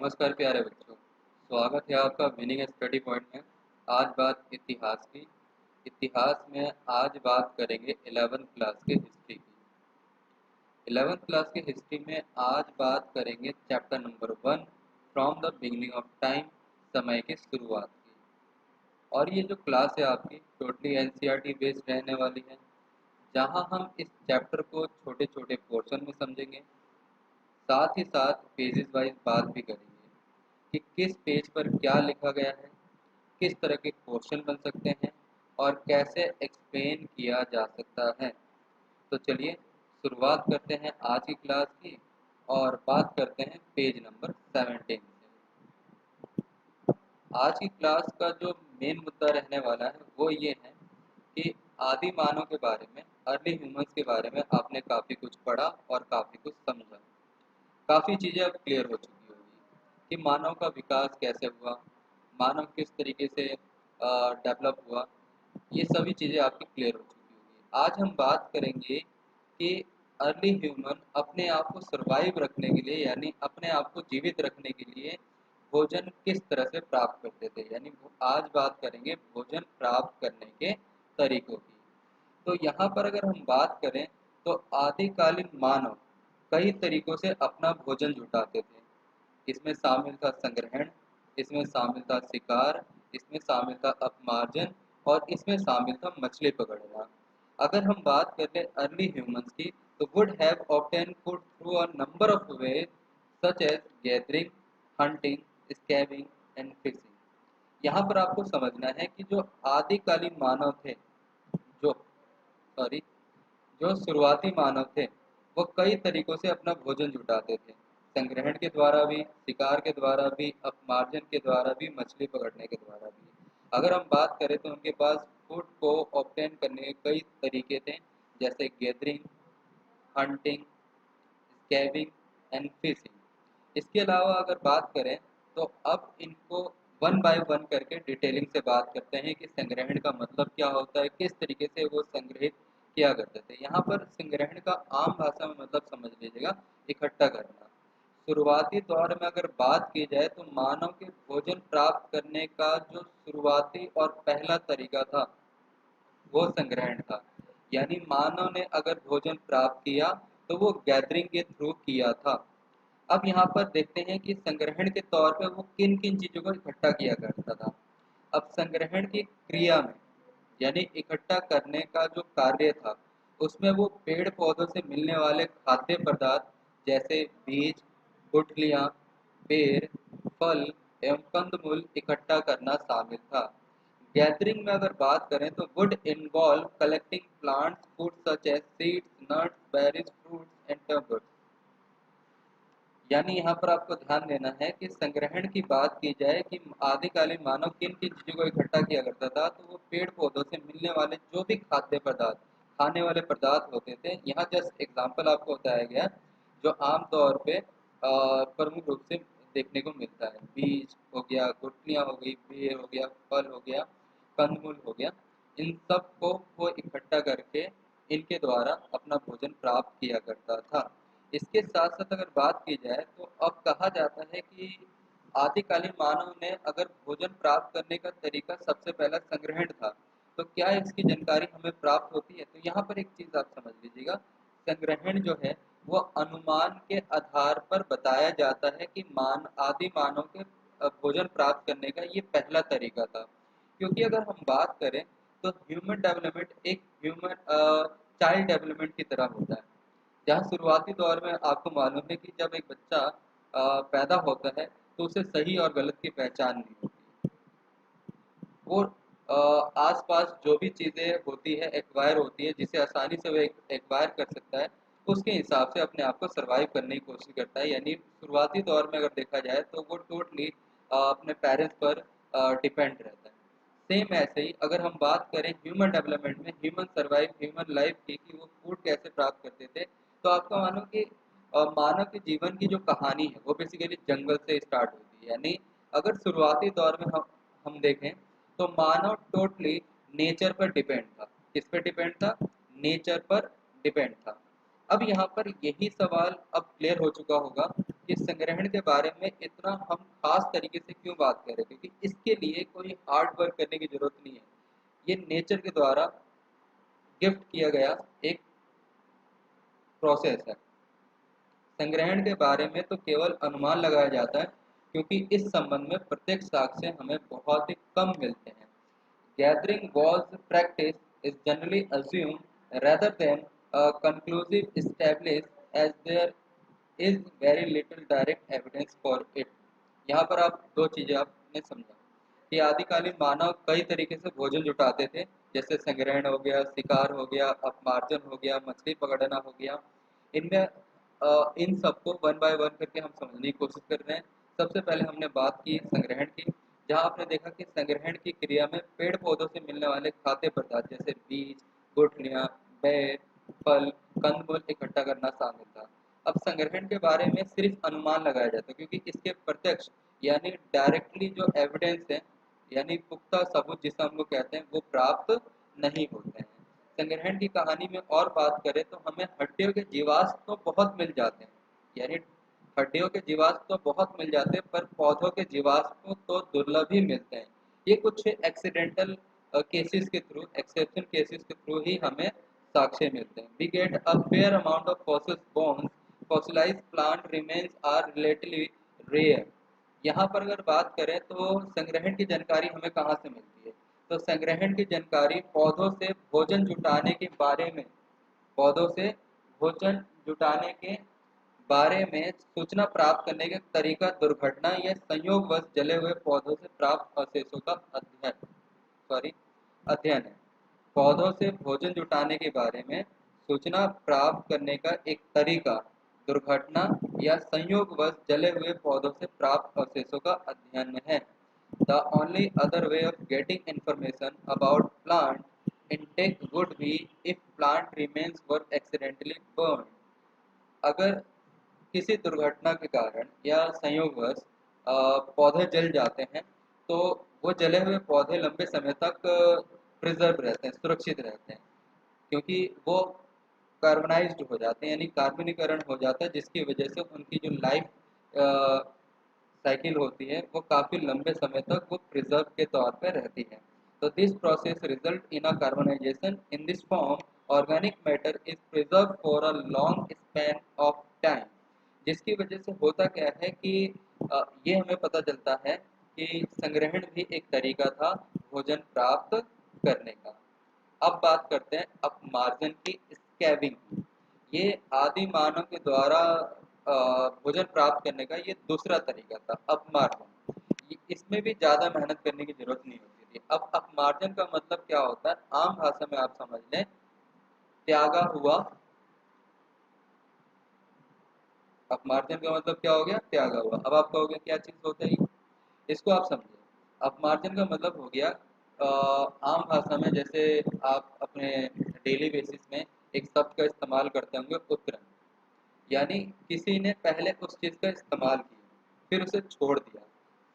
नमस्कार प्यारे बच्चों। स्वागत है आपका विनिंग स्टडी पॉइंट में। आज बात इतिहास की। इतिहास में आज बात करेंगे 11th क्लास के हिस्ट्री की। 11th क्लास के हिस्ट्री में आज बात करेंगे chapter number 1 from the beginning of time, समय की शुरुआत की। और ये जो क्लास है आपकी टोटली एनसीईआरटी बेस्ड रहने वाली है, जहाँ हम इस चैप्टर को छोटे छोटे पोर्शन में समझेंगे, साथ ही साथ पेजेस वाइज बात भी करेंगे कि किस पेज पर क्या लिखा गया है, किस तरह के क्वेश्चन बन सकते हैं और कैसे एक्सप्लेन किया जा सकता है। तो चलिए शुरुआत करते हैं आज की क्लास की और बात करते हैं पेज नंबर 17 से। आज की क्लास का जो मेन मुद्दा रहने वाला है वो ये है कि आदि मानव के बारे में, अर्ली ह्यूमंस के बारे में आपने काफ़ी कुछ पढ़ा और काफ़ी कुछ समझा। काफ़ी चीज़ें अब क्लियर हो चुकी होगी कि मानव का विकास कैसे हुआ, मानव किस तरीके से डेवलप हुआ। ये सभी चीज़ें आपकी क्लियर हो चुकी होगी। आज हम बात करेंगे कि अर्ली ह्यूमन अपने आप को सरवाइव रखने के लिए, यानी अपने आप को जीवित रखने के लिए भोजन किस तरह से प्राप्त करते थे। यानी आज बात करेंगे भोजन प्राप्त करने के तरीकों की। तो यहाँ पर अगर हम बात करें तो आदिकालीन मानव कई तरीकों से अपना भोजन जुटाते थे। इसमें शामिल था संग्रहण, इसमें शामिल था शिकार, इसमें शामिल था अपमार्जन और इसमें शामिल था मछली पकड़ना। अगर हम बात कर लें अर्ली ह्यूमंस की, तो would have obtain food through a number of ways such as gathering, hunting, scavenging and fishing. यहाँ पर आपको समझना है कि जो आदिकालीन मानव थे, जो सॉरी जो शुरुआती मानव थे, वो कई तरीकों से अपना भोजन जुटाते थे। संग्रहण के द्वारा भी, शिकार के द्वारा भी, अपमार्जन के द्वारा भी, मछली पकड़ने के द्वारा भी। अगर हम बात करें तो उनके पास फूड को ऑब्टेन करने के कई तरीके थे, जैसे gathering, hunting, scavenging and fishing. इसके अलावा अगर बात करें तो अब इनको वन बाय वन करके डिटेलिंग से बात करते हैं कि संग्रहण का मतलब क्या होता है, किस तरीके से वो संग्रहित किया करते थे। यहाँ पर संग्रहण का आम भाषा में मतलब समझ लीजिएगा, इकट्ठा करना। शुरुआती दौर में अगर बात की जाए तो मानव के भोजन प्राप्त करने का जो शुरुआती और पहला तरीका था वो संग्रहण था। यानी मानव ने अगर भोजन प्राप्त किया तो वो गैदरिंग के थ्रू किया था। अब यहाँ पर देखते हैं कि संग्रहण के तौर पे वो किन किन चीज़ों को इकट्ठा किया करता था। अब संग्रहण की क्रिया में, यानी इकट्ठा करने का जो कार्य था, उसमें वो पेड़ पौधों से मिलने वाले खाद्य पदार्थ जैसे बीज, गुठलियाँ, बेर, फल एवं कंदमूल इकट्ठा करना शामिल था। गैदरिंग में अगर बात करें तो would involve collecting plants food such as seeds, nuts, berries, fruits and tubers. यानी यहाँ पर आपको ध्यान देना है कि संग्रहण की बात की जाए कि आदिकालीन मानव किन किन चीज़ों को इकट्ठा किया करता था, तो वो पेड़ पौधों से मिलने वाले जो भी खाद्य पदार्थ, खाने वाले पदार्थ होते थे। यहाँ जस्ट एग्जाम्पल आपको बताया गया जो आम तौर पे प्रमुख रूप से देखने को मिलता है। बीज हो गया, गुठलियाँ हो गई, बेर हो गया, फल हो गया, कंदमूल हो गया। इन सब को वो इकट्ठा करके इनके द्वारा अपना भोजन प्राप्त किया करता था। इसके साथ साथ अगर बात की जाए तो अब कहा जाता है कि आदिकालीन मानव ने अगर भोजन प्राप्त करने का तरीका सबसे पहला संग्रहण था, तो क्या इसकी जानकारी हमें प्राप्त होती है। तो यहाँ पर एक चीज़ आप समझ लीजिएगा, संग्रहण जो है वो अनुमान के आधार पर बताया जाता है कि आदि मानव के भोजन प्राप्त करने का ये पहला तरीका था। क्योंकि अगर हम बात करें तो ह्यूमन डेवलपमेंट एक ह्यूमन चाइल्ड डेवलपमेंट की तरह होता है, जहाँ शुरुआती दौर में आपको मालूम है कि जब एक बच्चा पैदा होता है तो उसे सही और गलत की पहचान नहीं होती। वो आस-पास जो भी चीज़ें होती है, एक्वायर होती है, जिसे आसानी से वो एक्वायर कर सकता है, उसके हिसाब से अपने आप को सर्वाइव करने की कोशिश करता है। यानी शुरुआती दौर में अगर देखा जाए तो वो टोटली अपने पेरेंट्स पर डिपेंड रहता है। सेम ऐसे ही अगर हम बात करें ह्यूमन डेवलपमेंट में, ह्यूमन लाइफ की, कि वो फूड कैसे प्राप्त करते थे, तो आपका मानो कि मानव के जीवन की जो कहानी है वो बेसिकली जंगल से स्टार्ट होती है। यानी अगर शुरुआती दौर में हम देखें तो मानव टोटली नेचर पर डिपेंड था। किस पे डिपेंड था? नेचर पर डिपेंड था। अब यहाँ पर यही सवाल अब क्लियर हो चुका होगा कि संग्रहण के बारे में इतना हम खास तरीके से क्यों बात कर रहे हैं, क्योंकि इसके लिए कोई हार्ड वर्क करने की जरूरत नहीं है। ये नेचर के द्वारा गिफ्ट किया गया एक प्रोसेस है। संग्रहण के बारे में तो केवल अनुमान लगाया जाता है, क्योंकि इस संबंध में प्रत्यक्ष साक्ष्य हमें बहुत ही कम मिलते हैं। Gathering was practice is generally assumed rather than conclusive established, as there is very little direct evidence for it. यहाँ पर आप दो चीजें आपने समझा कि आदिकालीन मानव कई तरीके से भोजन जुटाते थे, जैसे संग्रहण हो गया, शिकार हो गया, अपमार्जन हो गया, मछली पकड़ना हो गया। इनमें इन सबको वन बाय वन करके हम समझने की कोशिश कर रहे हैं। सबसे पहले हमने बात की संग्रहण की, जहाँ आपने देखा कि संग्रहण की क्रिया में पेड़ पौधों से मिलने वाले खाद्य पदार्थ जैसे बीज, गुठलियाँ, बेर, फल, कंदमूल इकट्ठा करना शामिल था। अब संग्रहण के बारे में सिर्फ अनुमान लगाया जाता है, क्योंकि इसके प्रत्यक्ष यानी डायरेक्टली जो एविडेंस है, यानी पुख्ता सबूत जिसे हम लोग कहते हैं, वो प्राप्त नहीं होते हैं। संग्रहण की कहानी में और बात करें तो हमें हड्डियों के जीवाश्म तो बहुत मिल जाते हैं, यानी हड्डियों के जीवाश्म तो बहुत मिल जाते हैं, पर पौधों के जीवाश्म तो दुर्लभ ही मिलते हैं। ये कुछ एक्सीडेंटल केसेस के थ्रू, एक्सेप्शन केसेस के थ्रू ही हमें साक्ष्य मिलते हैं। We get a fair amount of fossil bones, fossilized plant remains are relatively rare. यहाँ पर अगर बात करें तो संग्रहण की जानकारी हमें कहाँ से मिलती है? तो संग्रहण की जानकारी पौधों से भोजन जुटाने के बारे में, पौधों से भोजन जुटाने के बारे में सूचना प्राप्त करने का तरीका दुर्घटना या संयोगवश जले हुए पौधों से प्राप्त अवशेषों का अध्ययन है। पौधों से भोजन जुटाने के बारे में सूचना प्राप्त करने का एक तरीका दुर्घटना या संयोगवश जले हुए पौधों से प्राप्त अवशेषों का अध्ययन है। The only other way of getting information about plant intake would be if plant remains were accidentally burned. अगर किसी दुर्घटना के कारण या संयोगवश पौधे जल जाते हैं, तो वो जले हुए पौधे लंबे समय तक प्रिजर्व रहते हैं, सुरक्षित रहते हैं, क्योंकि वो कार्बनाइज्ड हो जाते हैं, यानी कार्बनीकरण हो जाता है, जिसकी वजह से उनकी जो लाइफ साइकिल होती है वो काफ़ी लंबे समय तक वो प्रिजर्व के तौर पर रहती है। तो this process result in a carbonization in this form organic matter is preserve for a long span of time. जिसकी वजह से होता क्या है कि ये हमें पता चलता है कि संग्रहण भी एक तरीका था भोजन प्राप्त करने का। अब बात करते हैं अपमार्जन की, स्कैविंग की। ये आदि मानव के द्वारा भोजन प्राप्त करने का ये दूसरा तरीका था, अपमार्जन। इसमें भी ज़्यादा मेहनत करने की जरूरत नहीं होती थी। अब अपमार्जन का मतलब क्या होता है, आम भाषा में आप समझ लें, त्यागा हुआ। अपमार्जन का मतलब क्या हो गया? त्यागा हुआ। अब आप कहोगे क्या चीज़ होता है ये? इसको आप समझिए। अपमार्जन का मतलब हो गया आम भाषा में, जैसे आप अपने डेली बेसिस में एक शब्द का इस्तेमाल करते होंगे, उत्तरन। यानी किसी ने पहले उस चीज़ का इस्तेमाल किया, फिर उसे छोड़ दिया,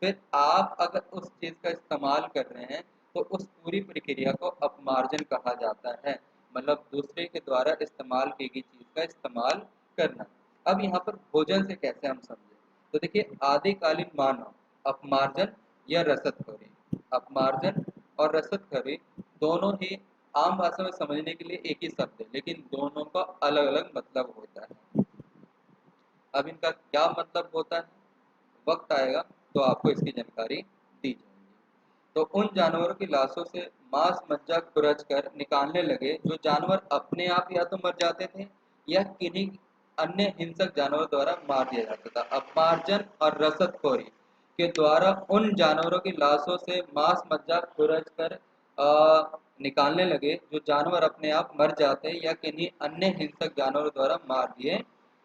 फिर आप अगर उस चीज़ का इस्तेमाल कर रहे हैं, तो उस पूरी प्रक्रिया को अपमार्जन कहा जाता है। मतलब दूसरे के द्वारा इस्तेमाल की गई चीज़ का इस्तेमाल करना। अब यहाँ पर भोजन से कैसे हम समझें? तो देखिए, आदिकालीन मानव अपमार्जन या रसदखोरी, अपमार्जन और रसदखोरी दोनों ही आम भाषा में समझने के लिए एक ही शब्द है, लेकिन दोनों का अलग अलग मतलब होता है। अब इनका क्या मतलब होता है, वक्त आएगा तो आपको इसकी जानकारी दी जाएगी। तो उन जानवरों की लाशों से मांस मज्जा खुरच कर निकालने लगे, जो जानवर अपने आप या तो मर जाते थे या किन्हीं अन्य हिंसक जानवरों द्वारा मार दिया जाता था। अपमार्जन और रसदखोरी के द्वारा उन जानवरों की लाशों से मांस मज्जा खुरच कर निकालने लगे, जो जानवर अपने आप मर जाते या किन्हीं अन्य हिंसक जानवरों द्वारा मार दिए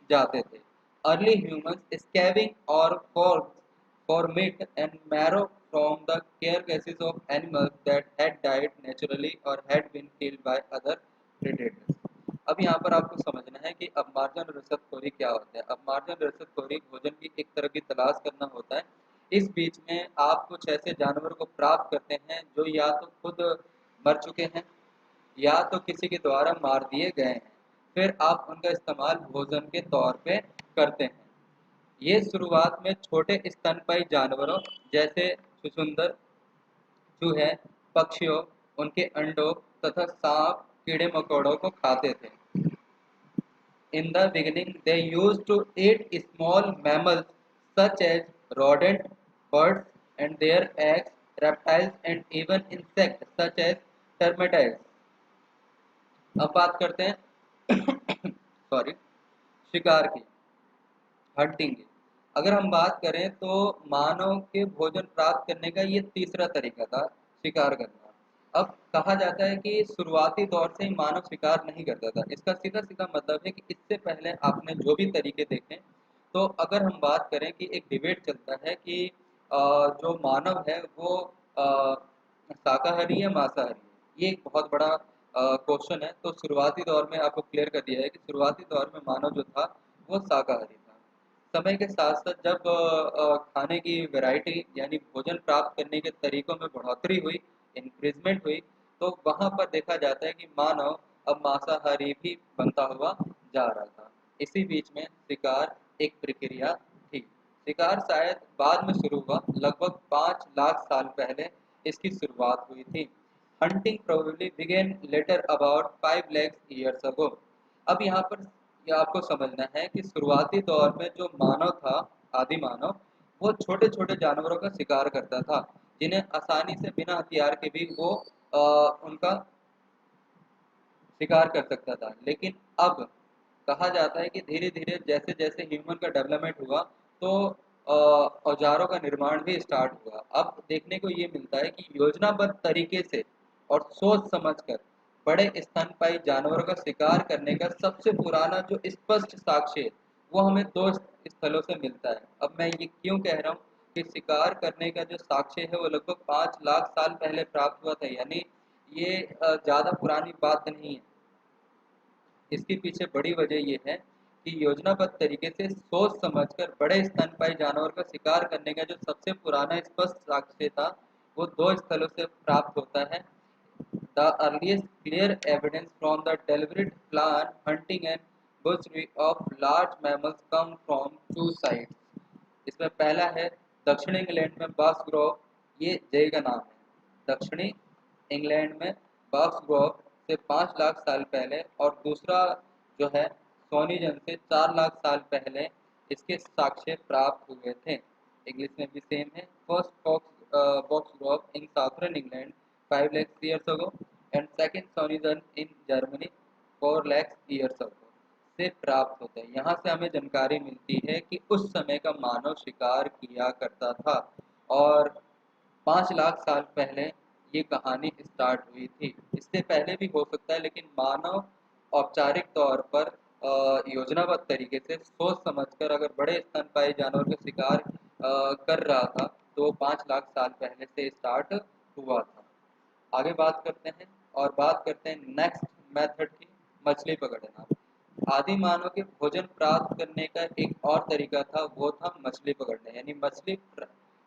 जाते थे। Early humans scavenging or for meat and marrow from the carcasses of animals that had died naturally or had been killed by other predators. अब यहाँ पर आपको समझना है कि अपमार्जन और रसदखोरी क्या होता है। अपमार्जन रसदखोरी भोजन की एक तरह की तलाश करना होता है। इस बीच में आप कुछ ऐसे जानवर को प्राप्त करते हैं जो या तो खुद मर चुके हैं या तो किसी के द्वारा मार दिए गए हैं, फिर आप उनका इस्तेमाल भोजन के तौर पे करते हैं। ये शुरुआत में छोटे स्तनपायी जानवरों जैसे छुछुंदर, चूहे, पक्षियों, उनके अंडों तथा सांप, कीड़े मकोड़ों को खाते थे। In the beginning, they used to eat small mammals such as rodents, birds and their eggs, reptiles and even insects such as termites. अब बात करते हैं सॉरी शिकार की, हंटिंग की। अगर हम बात करें तो मानव के भोजन प्राप्त करने का ये तीसरा तरीका था, शिकार करना। अब कहा जाता है कि शुरुआती दौर से ही मानव शिकार नहीं करता था। इसका सीधा सीधा मतलब है कि इससे पहले आपने जो भी तरीके देखे, तो अगर हम बात करें कि एक डिबेट चलता है कि जो मानव है वो शाकाहारी या मांसाहारी, ये एक बहुत बड़ा क्वेश्चन है। तो शुरुआती दौर में आपको क्लियर कर दिया है कि शुरुआती दौर में मानव जो था वो शाकाहारी था। समय के साथ साथ जब खाने की वैरायटी यानी भोजन प्राप्त करने के तरीकों में बढ़ोतरी हुई, इंक्रीजमेंट हुई, तो वहाँ पर देखा जाता है कि मानव अब मांसाहारी भी बनता हुआ जा रहा था। इसी बीच में शिकार एक प्रक्रिया थी। शिकार शायद बाद में शुरू हुआ, लगभग 5 लाख साल पहले इसकी शुरुआत हुई थी। Hunting probably began later about 5 lakhs years ago। अब यहाँ पर यह आपको समझना है कि शुरुआती दौर में जो मानव था, आदि मानव, वो छोटे छोटे जानवरों का शिकार करता था, जिन्हें आसानी से बिना हथियार के भी वो उनका शिकार कर सकता था। लेकिन अब कहा जाता है कि धीरे धीरे जैसे जैसे ह्यूमन का डेवलपमेंट हुआ, तो औजारों का निर्माण भी स्टार्ट हुआ। अब देखने को ये मिलता है कि योजनाबद्ध तरीके से और सोच समझकर बड़े स्तनपायी जानवरों का शिकार करने का सबसे पुराना जो स्पष्ट साक्ष्य है, वो हमें दो स्थलों से मिलता है। अब मैं ये क्यों कह रहा हूँ कि शिकार करने का जो साक्ष्य है वो लगभग 5 लाख साल पहले प्राप्त हुआ था, यानी ये ज़्यादा पुरानी बात नहीं है। इसके पीछे बड़ी वजह ये है कि योजनाबद्ध तरीके से सोच समझकर बड़े स्तनपायी जानवर का शिकार करने का जो सबसे पुराना स्पष्ट साक्ष्य था, वो दो स्थलों से प्राप्त होता है। The earliest clear evidence from the deliberate plan hunting and butchery of large mammals come from two sites। इसमें पहला है दक्षिणी इंग्लैंड में बॉक्स ग्रोव, ये जगह का नाम है। दक्षिणी इंग्लैंड में बॉक्स ग्रोव से 5 लाख साल पहले, और दूसरा जो है सोनीजन से 4 लाख साल पहले इसके साक्ष्य प्राप्त हुए थे। इंग्लिश में भी सेम है। First Boxgrove in southern England 5 lakhs years ago and second Schoningen in Germany 4 lakhs years ago से प्राप्त होता है। यहाँ से हमें जानकारी मिलती है कि उस समय का मानव शिकार किया करता था, और 5 लाख साल पहले ये कहानी स्टार्ट हुई थी। इससे पहले भी हो सकता है, लेकिन मानव औपचारिक तौर पर योजनाबद्ध तरीके से सोच समझकर अगर बड़े स्तनपायी जानवर का शिकार कर रहा था, तो 5 लाख साल पहले से स्टार्ट हुआ था। आगे बात करते हैं, और बात करते हैं नेक्स्ट मेथड की, मछली पकड़ना। आदि मानव के भोजन प्राप्त करने का एक और तरीका था, वो था मछली पकड़ना। यानी मछली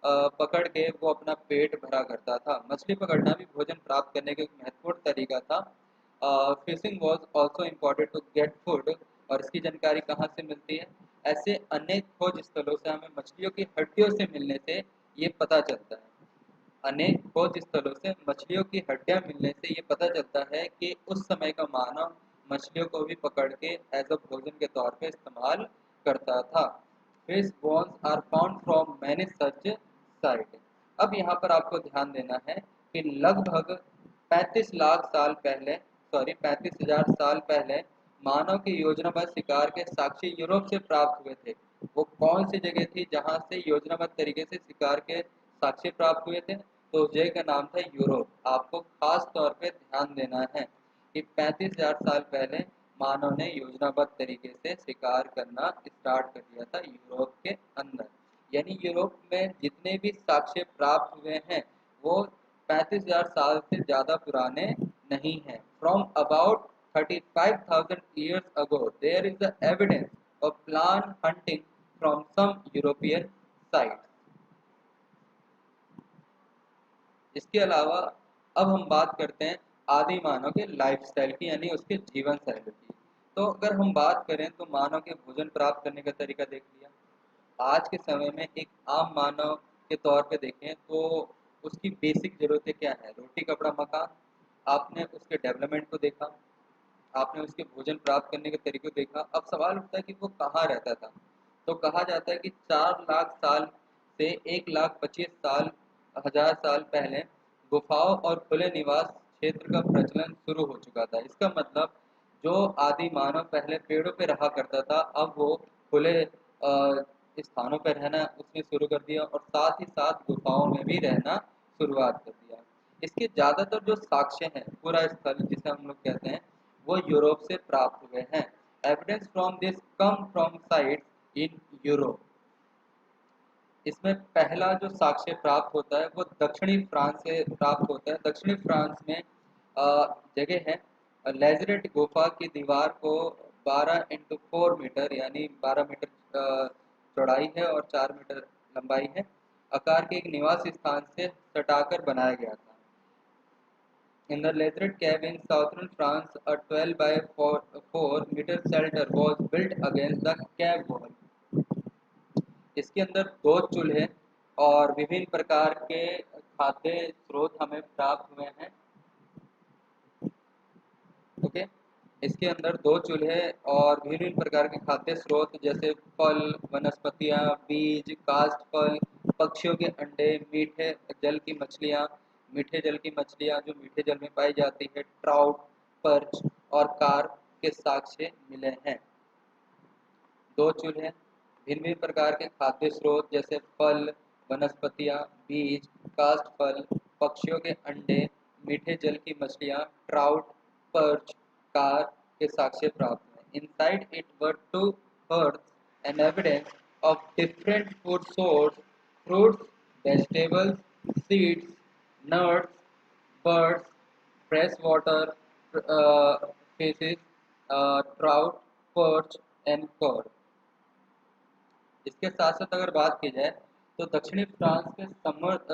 पकड़ के वो अपना पेट भरा करता था। मछली पकड़ना भी भोजन प्राप्त करने का एक महत्वपूर्ण तरीका था। Fishing was also important to get food. और इसकी जानकारी कहाँ से मिलती है? ऐसे अनेक खोज स्थलों से हमें मछलियों की हड्डियों से मिलने से ये पता चलता है। अनेक खोज स्थलों से मछलियों की हड्डियां मिलने से ये पता चलता है कि उस समय का मानव मछलियों को भी पकड़ के एज अ भोजन के तौर पे इस्तेमाल करता था। Fish bones are found from many such site. अब यहाँ पर आपको ध्यान देना है कि लगभग 35 लाख साल पहले, सॉरी 35 हजार साल पहले मानव के योजनाबद्ध शिकार के साक्ष्य यूरोप से प्राप्त हुए थे। वो कौन सी जगह थी जहाँ से योजनाबद्ध तरीके से शिकार के साक्ष्य प्राप्त हुए थे? तो उस जगह का नाम था यूरोप। आपको खास तौर पे ध्यान देना है कि 35 हजार साल पहले मानव ने योजनाबद्ध तरीके से शिकार करना स्टार्ट कर दिया था यूरोप के अंदर। यानी यूरोप में जितने भी साक्ष्य प्राप्त हुए हैं वो 35 हजार साल से ज़्यादा पुराने नहीं हैं। From about 35,000 years ago there is the evidence of plant hunting from some European sites। इसके अलावा अब हम बात करते हैं आदि मानव के लाइफस्टाइल की, यानी उसके जीवन शैली की। तो अगर हम बात करें तो मानव के भोजन प्राप्त करने का तरीका देख लिया, आज के समय में एक आम मानव के तौर पे देखें तो उसकी बेसिक ज़रूरतें क्या हैं? रोटी, कपड़ा, मकान। आपने उसके डेवलपमेंट को देखा, आपने उसके भोजन प्राप्त करने के तरीके को देखा। अब सवाल उठता है कि वो कहाँ रहता था? तो कहा जाता है कि 4 लाख साल से 1 लाख 25 साल हज़ार साल पहले गुफाओं और खुले निवास क्षेत्र का प्रचलन शुरू हो चुका था। इसका मतलब जो आदि मानव पहले पेड़ों पे रहा करता था, अब वो खुले स्थानों पर रहना उसने शुरू कर दिया और साथ ही साथ गुफाओं में भी रहना शुरुआत कर दिया। इसके ज़्यादातर जो साक्ष्य हैं, पूरा स्थल जिसे हम लोग कहते हैं, वो यूरोप से प्राप्त हुए हैं। Evidence from this come from sites in Europe. इसमें पहला जो साक्ष्य प्राप्त होता है वो दक्षिणी फ्रांस से प्राप्त होता है। दक्षिणी फ्रांस में जगह है लेजरेट गुफा की दीवार को 12 × 4 मीटर यानी 12 मीटर चौड़ाई है और 4 मीटर लंबाई है, आकार के एक निवास स्थान से सटाकर बनाया गया था। In the laterite cave in southern France, a 12 by 4 meter shelter was built against the cave wall. इसके अंदर 2 चूल्हे और विभिन्न प्रकार के खाद्य स्रोत हमें प्राप्त हुए हैं। ओके, इसके अंदर 2 चूल्हे और विभिन्न प्रकार के खाद्य स्रोत जैसे फल, वनस्पतियाँ, बीज, काष्ठ फल, पक्षियों के अंडे, जल की मछलियाँ मीठे जल की मछलियाँ जो मीठे जल में पाई जाती है, ट्राउट, पर्च और कार्प के साक्ष्य मिले हैं। 2 चूल्हे, भिन्न भिन्न प्रकार के खाद्य स्रोत जैसे फल, वनस्पतियाँ, बीज, काष्ठ फल, पक्षियों के अंडे, मीठे जल की मछलियाँ, ट्राउट, पर्च, कार के साक्ष्य प्राप्त हुए। Inside it were 2 hearths and evidence of different food source, fruits, vegetables, seeds, nuts, birds, fresh water, fishes, trout, perch and cod. इसके साथ साथ अगर बात की जाए तो दक्षिणी फ्रांस के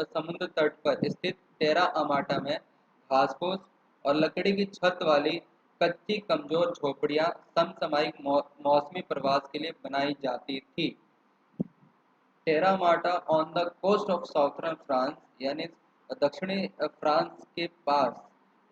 समुद्र तट पर स्थित टेरा अमाटा में घास-फूस और लकड़ी की छत वाली कच्ची कमजोर झोपड़ियां समसामयिक मौसमी प्रवास के लिए बनाई जाती थी। Terra Amata on the coast of southern France यानी दक्षिणी फ्रांस के पास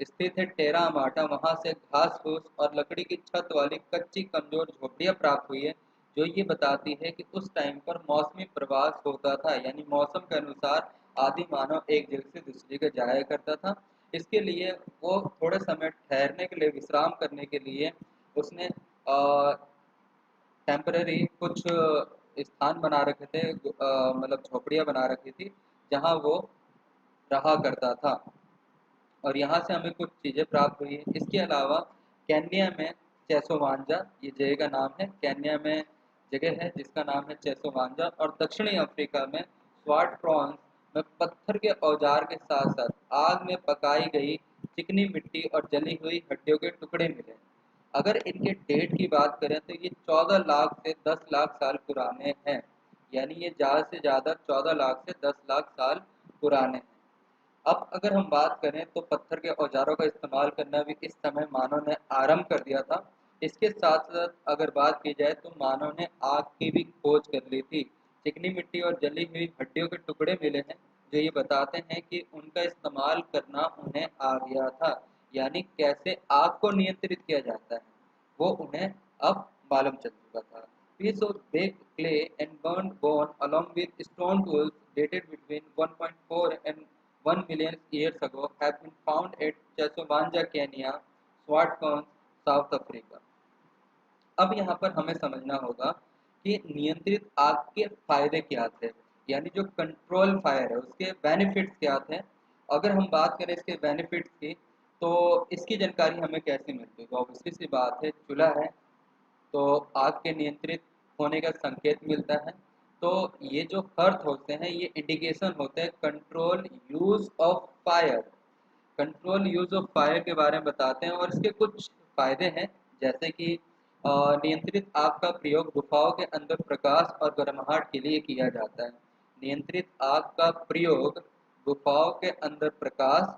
स्थित है टेरामाटा। वहां से घास फूस और लकड़ी की छत वाली कच्ची कमजोर झोपड़ियां प्राप्त हुई है, जो ये बताती है कि उस टाइम पर मौसमी प्रवास होता था, यानी मौसम के अनुसार आदि मानव एक जगह से दूसरी जगह जाया करता था। इसके लिए वो थोड़े समय ठहरने के लिए, विश्राम करने के लिए उसने टेम्पररी कुछ स्थान बना रखे थे, मतलब झोपड़ियाँ बना रखी थी जहाँ वो रहा करता था। और यहाँ से हमें कुछ चीज़ें प्राप्त हुई हैं। इसके अलावा केन्या में चेसोवांजा, ये जगह का नाम है, केन्या में जगह है जिसका नाम है चेसोवांजा। और दक्षिणी अफ्रीका में स्वाट प्रॉन्स में पत्थर के औजार के साथ साथ आग में पकाई गई चिकनी मिट्टी और जली हुई हड्डियों के टुकड़े मिले। अगर इनके डेट की बात करें तो ये 14 लाख से 10 लाख साल पुराने हैं, यानी ये ज़्यादा से ज़्यादा 14 लाख से 10 लाख साल पुराने हैं। अब अगर हम बात करें तो पत्थर के औजारों का इस्तेमाल करना भी इस समय मानव ने आरंभ कर दिया था। इसके साथ साथ अगर बात की जाए तो मानव ने आग की भी खोज कर ली थी। चिकनी मिट्टी और जली हुई हड्डियों के टुकड़े मिले हैं, जो ये बताते हैं कि उनका इस्तेमाल करना उन्हें आ गया था, यानी कैसे आग को नियंत्रित किया जाता है वो उन्हें अब मालूम चल चुका था। Piece of baked clay and burnt bone along with stone tools dated between 1.4 and 1 million years ago have been found at Chesovanja, Kenya, Swartcombs, South Africa. अब यहाँ पर हमें समझना होगा कि नियंत्रित आग के फायदे क्या थे, यानी जो कंट्रोल फायर है उसके बेनिफिट्स क्या थे। अगर हम बात करें इसके बेनिफिट्स की तो इसकी जानकारी हमें कैसे मिलती है? तो ऑब्वियसली सी बात है, चूल्हा है तो आग के नियंत्रित होने का संकेत मिलता है। तो ये जो अर्थ होते हैं ये इंडिकेशन होते हैं control use of fire. Control use of fire के बारे में बताते हैं और इसके कुछ फायदे हैं, जैसे कि नियंत्रित आग का प्रयोग गुफाओं के अंदर प्रकाश और गर्माहट के लिए किया जाता है। नियंत्रित आग का प्रयोग गुफाओं के अंदर प्रकाश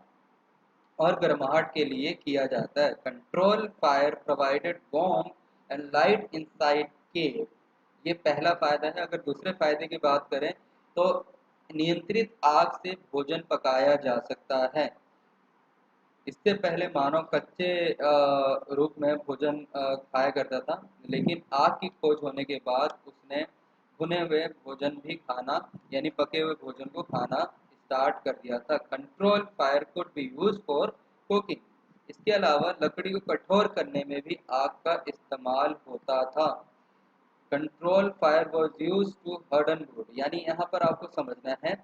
और गर्माहट के लिए किया जाता है। Control fire provided warm and light inside cave, ये पहला फायदा है। अगर दूसरे फायदे की बात करें तो नियंत्रित आग से भोजन पकाया जा सकता है। इससे पहले मानव कच्चे रूप में भोजन खाया करता था, लेकिन आग की खोज होने के बाद उसने भुने हुए भोजन भी खाना यानी पके हुए भोजन को खाना स्टार्ट कर दिया था। Control fire could be use for cooking. इसके अलावा लकड़ी को कठोर करने में भी आग का इस्तेमाल होता था। Control fire was use to harden wood, यानी यहाँ पर आपको समझना है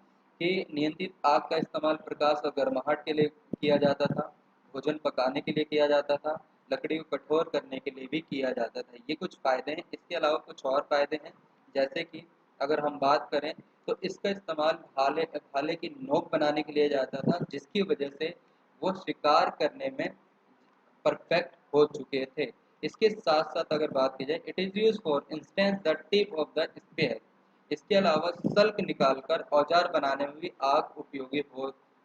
कि नियंत्रित आग का इस्तेमाल प्रकाश और गर्माहट के लिए किया जाता था, भोजन पकाने के लिए किया जाता था, लकड़ी को कठोर करने के लिए भी किया जाता था। ये कुछ फायदे हैं। इसके अलावा कुछ और फायदे हैं, जैसे कि अगर हम बात करें तो इसका इस्तेमाल भाले भाले की नोक बनाने के लिए जाता था, जिसकी वजह से वो शिकार करने में परफेक्ट हो चुके थे। इसके साथ साथ अगर बात की जाए, it is use for instance the tip of the spear. इसके अलावा सल्क निकालकर औजार बनाने में भी आग उपयोगी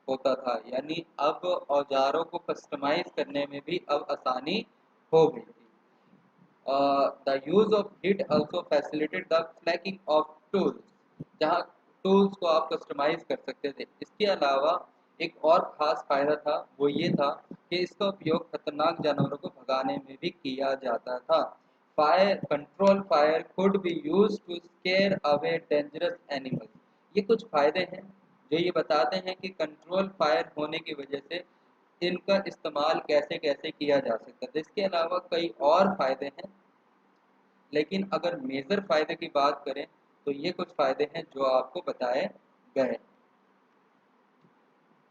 होता था, यानी अब औजारों को कस्टमाइज करने में भी अब आसानी हो गई थी। The use of heat also facilitated the flashing of tools, जहाँ टूल्स को आप कस्टमाइज कर सकते थे। इसके अलावा एक और ख़ास फ़ायदा था, वो ये था कि इसका उपयोग खतरनाक जानवरों को भगाने में भी किया जाता था। Fire control fire could be use to scare away dangerous animals. ये कुछ फ़ायदे हैं जो ये बताते हैं कि कंट्रोल फायर होने की वजह से इनका इस्तेमाल कैसे कैसे किया जा सकता है। इसके अलावा कई और फ़ायदे हैं, लेकिन अगर मेजर फायदे की बात करें तो ये कुछ फायदे हैं जो आपको बताए गए।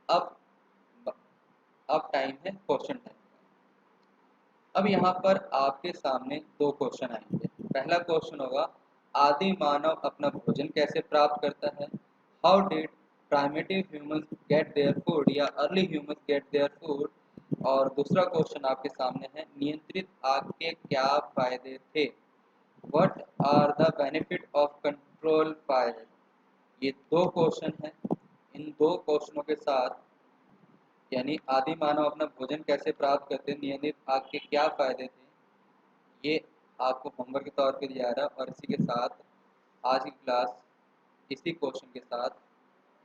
अब अब टाइम है क्वेश्चन टाइम। अब यहाँ पर आपके सामने दो क्वेश्चन आएंगे। पहला क्वेश्चन होगा, आदि मानव अपना भोजन कैसे प्राप्त करता है? How did primitive humans get their food, या early humans get their food? और दूसरा क्वेश्चन आपके सामने है, नियंत्रित आग के क्या फायदे थे? What are the benefit of control fire? ये दो क्वेश्चन हैं। इन दो क्वेश्चनों के साथ, यानी आदि मानव अपना भोजन कैसे प्राप्त करते, नियमित आग के क्या फायदे थे, ये आपको होमवर्क के तौर पे दिया जा रहा है। और इसी के साथ आज की क्लास इसी क्वेश्चन के साथ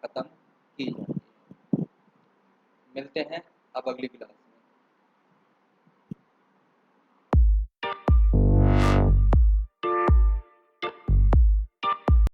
ख़त्म की जाती है। मिलते हैं अब अगली क्लास।